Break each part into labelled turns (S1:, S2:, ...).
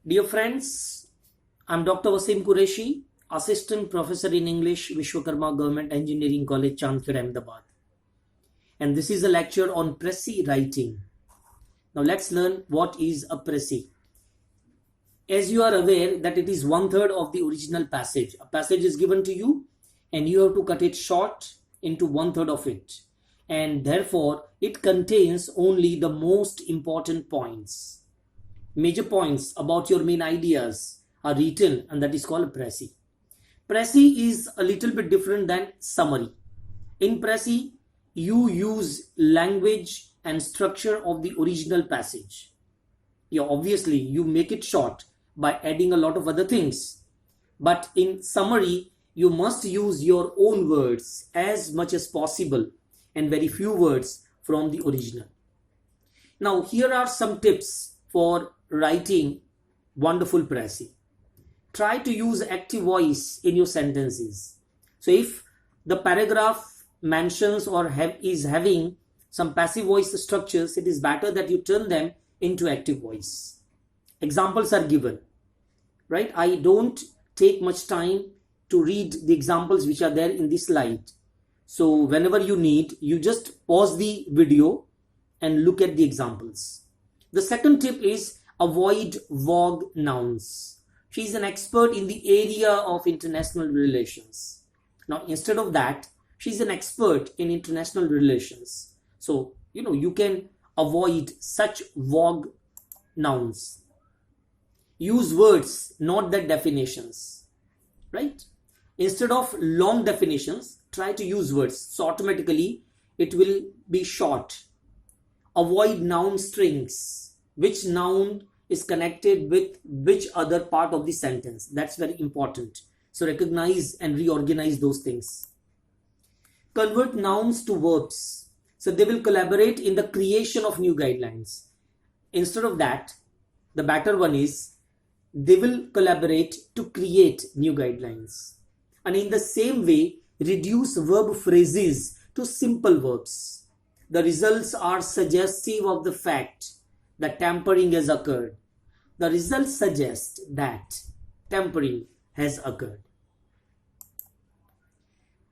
S1: Dear friends, I'm Dr Vaseem Qureshi, Assistant Professor in English, Vishwakarma Government Engineering College, Chandkhed, Ahmedabad. And this is a lecture on Precis Writing. Now let's learn what is a Precis. As you are aware that it is 1/3 of the original passage. A passage is given to you and you have to cut it short into 1/3 of it. And therefore, it contains only the most important points. Major points about your main ideas are written, and that is called Precis. Precis is a little bit different than summary. In Precis, you use language and structure of the original passage. Obviously, you make it short by adding a lot of other things. But in summary, you must use your own words as much as possible and very few words from the original. Now, here are some tips for writing wonderful Precis. Try to use active voice in your sentences. So if the paragraph mentions or is having some passive voice structures, it is better that you turn them into active voice. Examples are given, right? I don't take much time to read the examples which are there in this slide. So whenever you need, you just pause the video and look at the examples. The second tip is avoid vague nouns. She is an expert in the area of international relations. Now, instead of that, she is an expert in international relations. So, you can avoid such vague nouns. Use words, not their definitions, right? Instead of long definitions, try to use words. So automatically, it will be short. Avoid noun strings. Which noun is connected with which other part of the sentence. That's very important. So recognize and reorganize those things. Convert nouns to verbs. So they will collaborate in the creation of new guidelines. Instead of that, the better one is they will collaborate to create new guidelines. And in the same way, reduce verb phrases to simple verbs. The results are suggestive of the fact that tampering has occurred. The results suggest that tampering has occurred.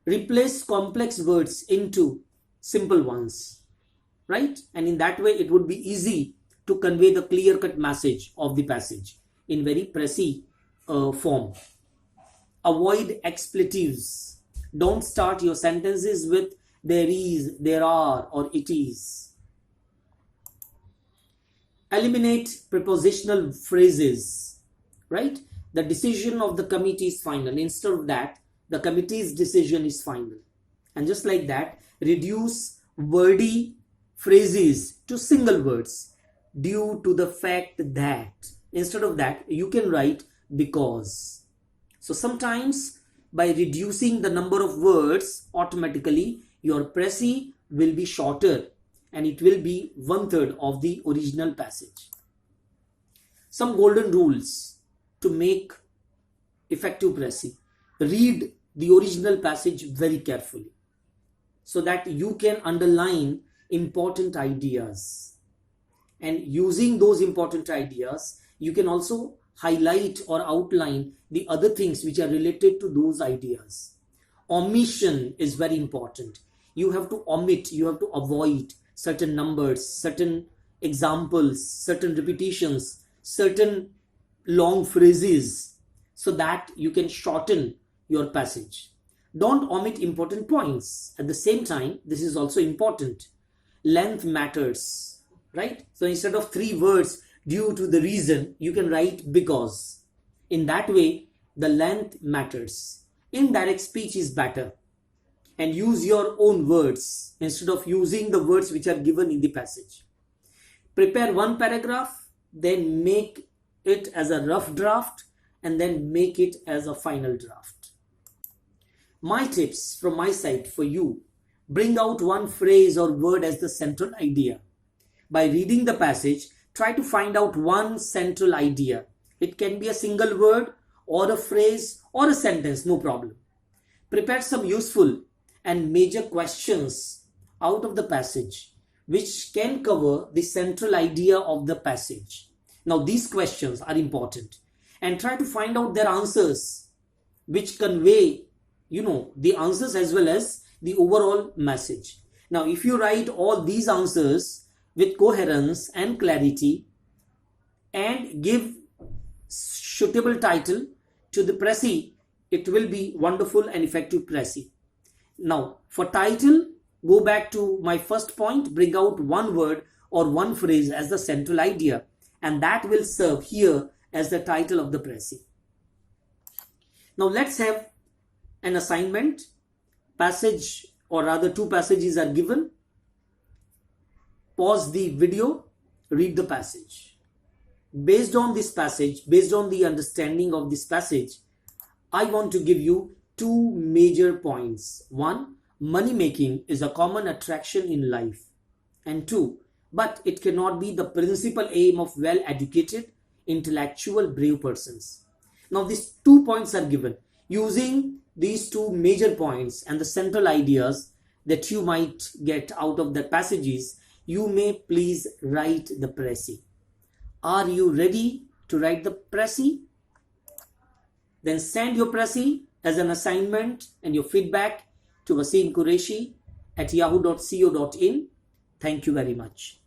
S1: Replace complex words into simple ones, right? And in that way, it would be easy to convey the clear-cut message of the passage in very Precis form. Avoid expletives. Don't start your sentences with there is, there are, or it is. Eliminate prepositional phrases, right? The decision of the committee is final. Instead of that, the committee's decision is final. And just like that, reduce wordy phrases to single words due to the fact that. Instead of that, you can write because. So sometimes by reducing the number of words, automatically your Precis will be shorter and it will be 1/3 of the original passage. Some golden rules to make effective Precis. Read the original passage very carefully so that you can underline important ideas. And using those important ideas, you can also highlight or outline the other things which are related to those ideas. Omission is very important. You have to omit, you have to avoid certain numbers, certain examples, certain repetitions, certain long phrases so that you can shorten your passage. Don't omit important points. At the same time, this is also important. Length matters, right? So instead of 3 words due to the reason, you can write because. In that way, the length matters. Indirect speech is better. And use your own words instead of using the words which are given in the passage. Prepare one paragraph, then make it as a rough draft, and then make it as a final draft. My tips from my side for you: bring out one phrase or word as the central idea. By reading the passage, try to find out one central idea. It can be a single word or a phrase or a sentence, no problem. Prepare some useful and major questions out of the passage which can cover the central idea of the passage. Now these questions are important, and try to find out their answers, which convey, the answers as well as the overall message. Now if you write all these answers with coherence and clarity and give suitable title to the Precis, it will be wonderful and effective Precis. Now for title, go back to my first point, bring out one word or one phrase as the central idea, and that will serve here as the title of the Precis. Now let's have an assignment. Passage, or rather 2 passages are given. Pause the video, read the passage. Based on this passage, based on the understanding of this passage, I want to give you 2 major points. 1, money making is a common attraction in life. And 2, but it cannot be the principal aim of well-educated, intellectual, brave persons. Now these 2 points are given. Using these 2 major points and the central ideas that you might get out of the passages, you may please write the Precis. Are you ready to write the Precis? Then send your Precis as an assignment and your feedback to Vaseem Qureshi at yahoo.co.in. Thank you very much.